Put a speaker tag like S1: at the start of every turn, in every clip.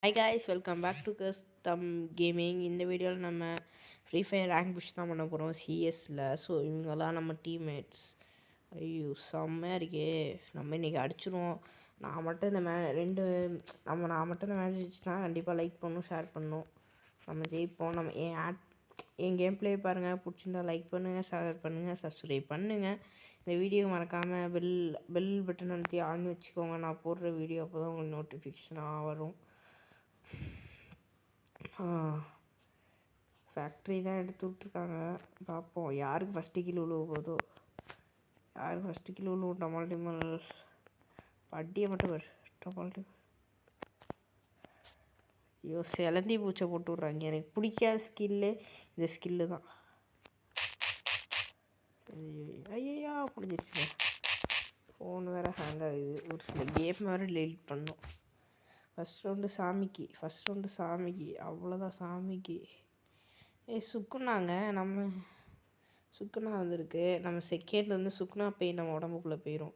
S1: Hi guys, welcome back to Custom Gaming. இந்த வீடியோவில் நம்ம ஃப்ரீ ஃபயர் ரேங்க் புஷ் தான் பண்ண போகிறோம் சிஎஸ்சில். ஸோ இவங்கெல்லாம் நம்ம டீம்மேட்ஸ். ஐயோ செம்மையாக இருக்கே! நம்ம இன்றைக்கி அடிச்சிடுவோம். நான் மட்டும் இந்த நான் மட்டும் இந்த மேட்ச் ஜெயிச்சிட்டா கண்டிப்பாக லைக் பண்ணணும், ஷேர் பண்ணணும். நம்ம ஜெயிப்போம். நம்ம என் கேம் ப்ளே பாருங்கள், பிடிச்சிருந்தா லைக் பண்ணுங்கள், ஷேர் பண்ணுங்கள், சப்ஸ்கிரைப் பண்ணுங்கள். இந்த வீடியோ மறக்காமல் பெல் பட்டன் அழுத்தி ஆன் வச்சுக்கோங்க. நான் போடுற வீடியோ அப்போ தான் உங்களுக்கு நோட்டிஃபிகேஷனாக வரும். ஃபேக்ட்ரி தான் எடுத்து விட்ருக்காங்க. பார்ப்போம் யாருக்கு ஃபஸ்ட்டு கிலோ உழுவ போதோ. யாருக்கு ஃபஸ்ட்டு கிலோ உழுவும். டமால் டிமல் பட்டியை மட்டும் வரும். டமால் டிமல். ஐயோ செலந்தி பூச்சை போட்டு விட்றாங்க. எனக்கு பிடிக்காத ஸ்கில்லு இந்த ஸ்கில்லு தான். ஐயா பிடிச்சிருச்சுங்க. ஃபோன் வேறு ஹேங் ஆகுது. ஒரு சில கேம் வேறு டெலிட் பண்ணும். ஃபஸ்ட் ரவுண்டு சாமிக்கு அவ்வளோதான். சாமிக்கு சுக்குனாங்க. நம்ம சுக்குனா வந்திருக்கு. நம்ம செகண்ட் வந்து சுக்குனா பெயின் நம்ம உடம்புக்குள்ளே போயிடும்.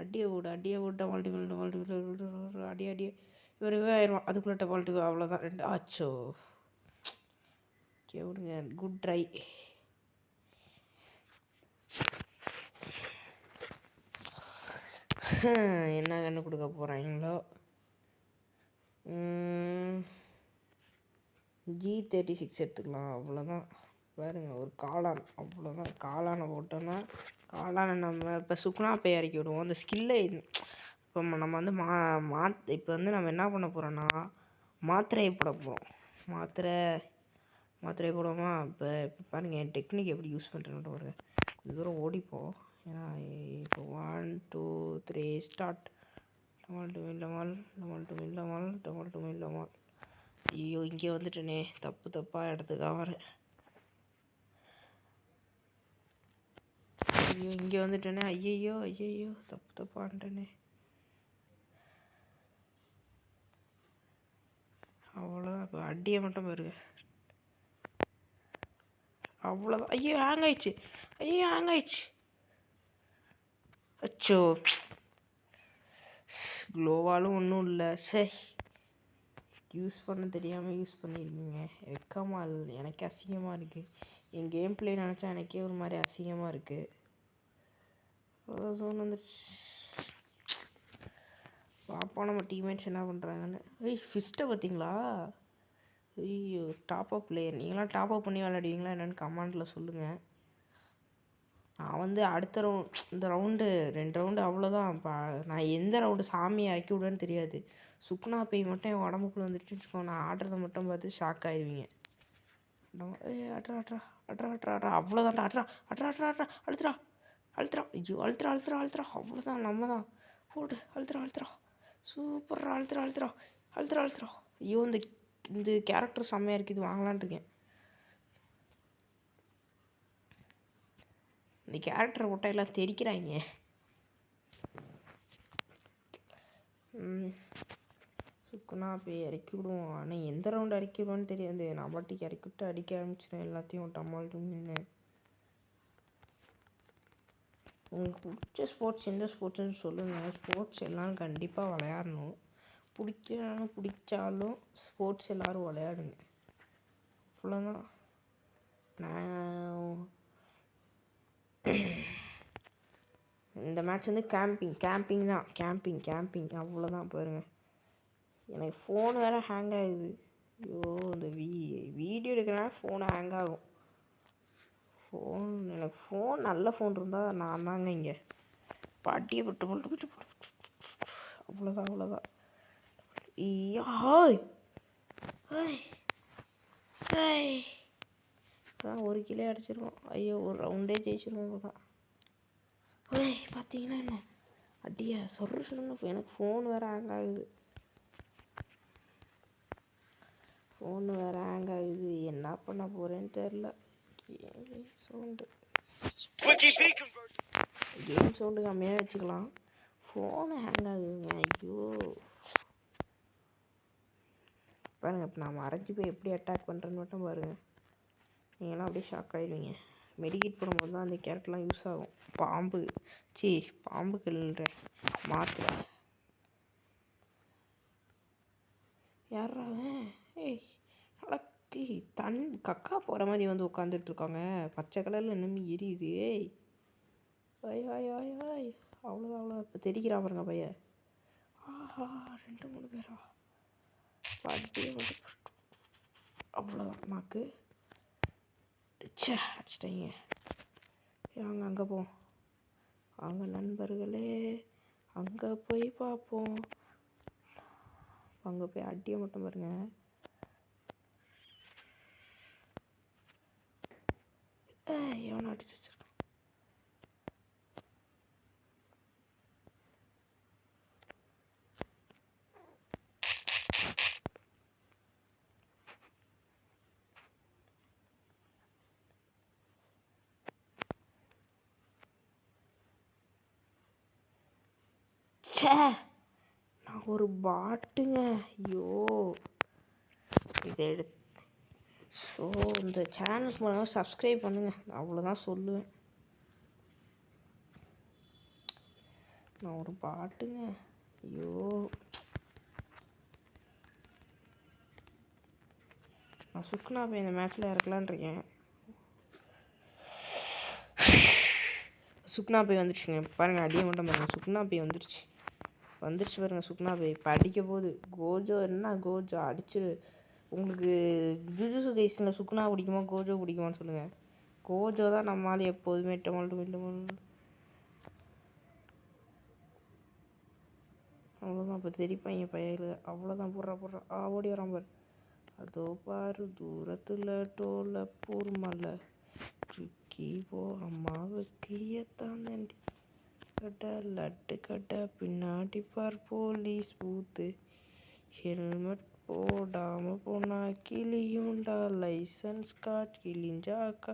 S1: அடியை விட்டு டபால்ட்டி அடியே இவருவே ஆயிடுவான். அதுக்குள்ளே டபால்ட்டி அவ்வளோதான். 2 ஆச்சோ. விடுங்க. Good try. என்ன கண்ணு கொடுக்க போகிறாங்களோ. G36 எடுத்துக்கலாம். அவ்வளோதான். பாருங்க, ஒரு காளான். அவ்வளோதான். காளானை போட்டோன்னா காளானை நம்ம இப்போ சுக்குனா போய் இறக்கி விடுவோம். அந்த ஸ்கில்லை இப்போ நம்ம வந்து இப்போ வந்து நம்ம என்ன பண்ண போகிறோன்னா மாத்திரையை போட போகிறோம். மாத்திரை போடுவோமா? இப்போ பாருங்கள் என் டெக்னிக் எப்படி யூஸ் பண்ணுறேன்னு பாருங்க. இது தூரம் ஓடிப்போம். ஏன்னா இப்போ 1 2 3 ஸ்டார்ட். டமால் டு மில்லமால். ஐயோ இங்கே வந்துட்டேனே. தப்பாக இடத்துக்காக வரேன். ஐயோ இங்கே வந்துட்டேனே. ஐயையோ தப்பான்ட்டேனே. அவ்வளோதான். இப்போ அடியை மட்டும் பாருங்க. அவ்வளோதான். ஐயோ ஹேங் ஆயிடுச்சு. அச்சோ க்ளோவாலும் ஒன்றும் இல்லை. சரி, யூஸ் பண்ண தெரியாமல் யூஸ் பண்ணியிருக்கீங்க. வெக்கமாக இல்லை. எனக்கு அசிங்கமாக இருக்குது. என் கேம் ப்ளே நினச்சா எனக்கே ஒரு மாதிரி அசிங்கமாக இருக்குது. வந்துடுச்சு. பார்ப்போம் நம்ம டீம்மேட்ஸ் என்ன பண்ணுறாங்கன்னு. ஃபிஸ்ட்டை பார்த்தீங்களா? ஐயோ டாப் அப் பிளேயர். நீங்களாம் டாப் அப் பண்ணி விளையாடுவீங்களா என்னென்னு கமெண்டில் சொல்லுங்கள். நான் வந்து அடுத்த இந்த ரவுண்டு 2 ரவுண்டு அவ்வளோதான். நான் எந்த ரவுண்டு சாமியை இறக்கி விடுவேன்னு தெரியாது. சுக்குனா பேய் மட்டும் என் உடம்புக்குள்ளே வந்துடுச்சுன்னு வச்சுக்கோங்க. நான் ஆடுறதை மட்டும் பார்த்து ஷாக் ஆயிடுவீங்க. அட்ரா அவ்வளோதான்டா. அட்ரா அழுத்துறா. ஐயோ அழுத்துறா. அவ்வளோதான். நம்ம தான் போடு. அழுத்துறா. சூப்பர்ரா. அழுத்துறா. ஐயோ இந்த கேரக்டர் செம்மையாக இருக்குது. இது வாங்கலான்ட்டு இருக்கேன். இந்த கேரக்டரை போட்டால் எல்லாம் தெரிக்கிறாங்க. சுக்குனா போய் இறக்கி விடுவோம். ஆனால் எந்த ரவுண்டு இறக்கி விடுவோன்னு தெரியாது. நான் பாட்டுக்கு இறக்கி விட்டு அடிக்க ஆரம்பிச்சிடும் எல்லாத்தையும். டமால் டுமில்னு. உங்களுக்கு பிடிச்ச ஸ்போர்ட்ஸ் எந்த ஸ்போர்ட்ஸ்னு சொல்லுங்கள். ஸ்போர்ட்ஸ் எல்லாம் கண்டிப்பாக விளையாடணும். பிடிச்சாலும் ஸ்போர்ட்ஸ் எல்லோரும் விளையாடுங்க. அவ்வளோதான். நான் இந்த மேட்ச் வந்து கேம்பிங் தான். கேம்பிங் அவ்வளோதான். பாருங்கள், எனக்கு ஃபோன் வேறு ஹேங் ஆகுது. ஐயோ இந்த வீடியோ எடுக்கிறனால ஃபோனு ஹேங் ஆகும். எனக்கு ஃபோன் நல்ல ஃபோன் இருந்தால் நான் தாங்க இங்கே பாட்டியை போட்டு அவ்வளோதான். அதான் 1 கிலோ அடிச்சிருக்கோம். ஐயோ ஒரு ரவுண்டே ஜெயிச்சிருவோம். தான் பார்த்தீங்கன்னா என்ன அடியா சொல்லுங்க. எனக்கு ஃபோன் வேறு ஹேங் ஆகுது. என்ன பண்ண போகிறேன்னு தெரில. கேம் சவுண்டு கம்மியாக வச்சுக்கலாம். ஃபோனு ஹேங் ஆகுதுங்க. ஐயோ பாருங்கள். இப்போ நான் மறைஞ்சி போய் எப்படி அட்டாக் பண்ணுறேன்னு மட்டும் பாருங்கள். நீங்களாம் அப்படியே ஷாக் ஆகிடுவீங்க. மெடிக்கேட் பண்ணும்போது தான் அந்த கேரக்டர்லாம் யூஸ் ஆகும். பாம்பு கிள்ற மாத்திரை. யாரா அவன்? ஏய் அடக்கி கக்கா போகிற மாதிரி வந்து உட்காந்துட்ருக்காங்க. பச்சை கலரில் இன்னும் எரியுது. ஏய் ஆய் ஆய் ஆய் ஆய் அவ்வளோதான் அவ்வளோ. இப்போ தெரிக்கிறான் பாருங்க பையன். ஆஹா 2 3 பேரா அப்படியே வந்து அவ்வளோதான் நாக்கு அடிச்சிட்டாங்க. வாங்க அங்கே போவோம். அவங்க நண்பர்களே அங்கே போய் பார்ப்போம். அங்கே போய் அடியை மட்டும் பாருங்க. எவனை அடிச்சு வச்சிருக்கான்? சே நான் ஒரு பாட்டுங்க. ஐயோ இதை எடுத்து ஸோ இந்த சேனலுக்கு மூலமாக சப்ஸ்கிரைப் பண்ணுங்கள், அவ்வளோதான் சொல்லுவேன். நான் ஒரு பாட்டுங்க. ஐயோ நான் சுக்குனா போய் இந்த மேட்ச்சில் இறக்கலான் இருக்கேன். சுக்னா போய் வந்துடுச்சுங்க பாருங்கள். அடியை மட்டும் பாருங்கள். சுக்னா போய் வந்துடுச்சு பாருங்கள். சுக்னா போய் இப்போ அடிக்க போகுது. கோஜோ என்ன கோஜோ அடிச்சு உங்களுக்கு ஜுஜுசு கைஸில் சுக்னா பிடிக்குமா கோஜோ பிடிக்குமான்னு சொல்லுங்கள். கோஜோ தான் நம்மளால் எப்போதுமே டொமல் அவ்வளோதான். இப்போ தெரிப்பாங்க பையல. அவ்வளோதான். போடுறா ஓடி வரான் பாரு. அதோ பாரு தூரத்தில் டோலப்பூர் மலை சுக்கி போ அம்மாவுக்கு ஏத்தான் தண்டி கடை லட்டு கடை பின்னாடி பார் போலீஸ் பூத்து ஹெல்மெட் போடாமல் போனா கிளியுண்டா லைசன்ஸ் கார்டு கிழிஞ்சாக்கா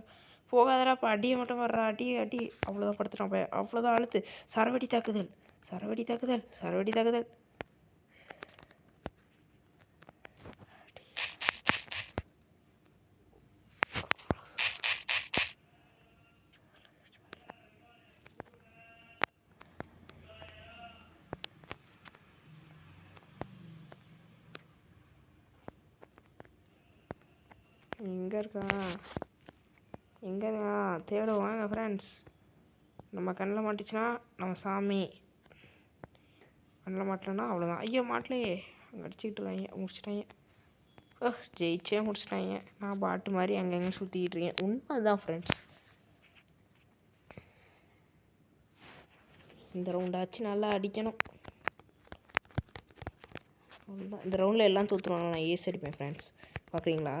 S1: போகாதடா. இப்போ அடியை மட்டும் வர்றா. அடி அவ்வளோதான். படுத்துட்டான் பையன். அவ்வளோதான். அழுத்து. சரவடி தாக்குதல். எங்கே இருக்கான் தேடுவாங்க ஃப்ரெண்ட்ஸ். நம்ம கண்ணில் மாட்டிச்சுன்னா நம்ம சாமி, கண்ணில் மாட்டலன்னா அவ்வளோதான். ஐயோ மாட்டலையே. அங்கே அடிச்சுக்கிட்டு இருக்காங்க. முடிச்சிட்டாங்க. ஜெயிச்சே முடிச்சிட்டாங்க. நான் பாட்டு மாதிரி அங்கங்கே சுற்றிக்கிட்டு இருக்கேன். உண்மை அதுதான் ஃப்ரெண்ட்ஸ். இந்த ரவுண்டாச்சு நல்லா அடிக்கணும். அவ்வளோதான். இந்த ரவுண்டில் எல்லாம் தோற்றுருவாங்க. நான் ஏஸ் அடிப்பேன் ஃப்ரெண்ட்ஸ். பார்க்குறீங்களா?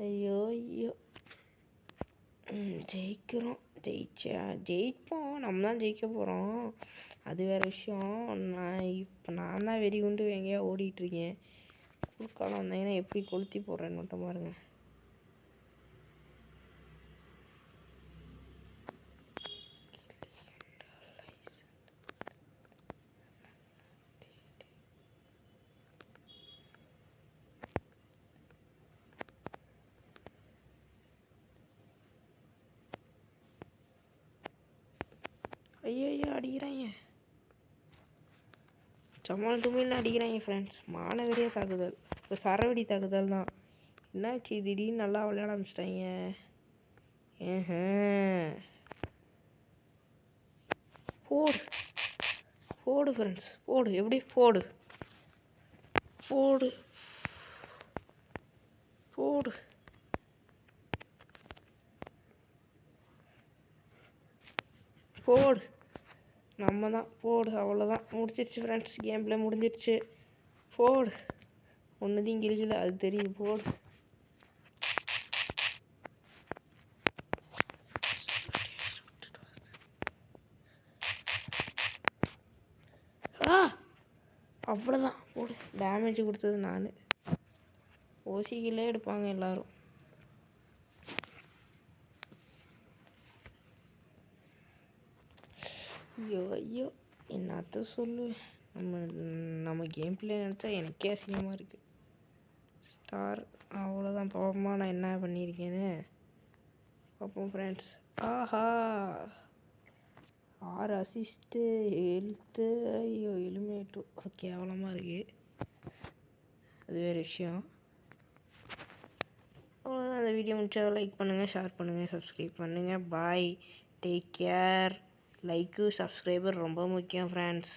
S1: ஐயோ ஜெயிக்கிறோம். ஜெயிப்போம். நம்ம தான் ஜெயிக்க போகிறோம். அது வேறு விஷயம். நான் தான் வெறி குண்டு எங்கேயா ஓடிட்டுருக்கேன். குறுக்காலம் வந்தீங்கன்னா எப்படி கொளுத்தி போடுறேன்னு மட்டும் பாருங்க. ஐயோ அடிக்கிறாங்க. சமால் துமில்னு அடிக்கிறாங்க ஃப்ரெண்ட்ஸ். மானவெறியாக தாக்குதல். இப்போ சரவெடி தாக்குதல் தான். என்னாச்சு திடீர்னு நல்லா விளையாட ஆரம்பிச்சிட்டாங்க. போடு ஃப்ரெண்ட்ஸ். போடு. எப்படி போடு நம்ம தான். போடு. அவ்வளோதான். முடிச்சிருச்சு ஃப்ரெண்ட்ஸ். கேம் பிளே முடிஞ்சிருச்சு. போடு. ஒன்றுதையும் கிழிக்கல, அது தெரியுது. போடு. அவ்வளோதான். போடு. டேமேஜ் கொடுத்தது நான். ஓசிக்கிலே எடுப்பாங்க எல்லோரும். ஐயோ என்னத்த சொல்லுவேன். நம்ம கேம் பிளே நினச்சா எனக்கே அசிங்கமாக இருக்குது. ஸ்டார் அவ்வளோதான். பாவமாக நான் என்ன பண்ணியிருக்கேன்னு பார்ப்போம் ஃப்ரெண்ட்ஸ். ஆஹா 6 அசிஸ்ட்டு, ஹெல்த்து. ஐயோ எலிமினேட்டு கேவலமாக இருக்குது. அது வேறு விஷயம். அவ்வளோதான். அந்த வீடியோ முடிச்சா லைக் பண்ணுங்கள், ஷேர் பண்ணுங்கள், சப்ஸ்கிரைப் பண்ணுங்கள். பாய், டேக் கேர். லைக்கு சப்ஸ்கிரைபர் ரொம்ப முக்கியம் ஃப்ரெண்ட்ஸ்.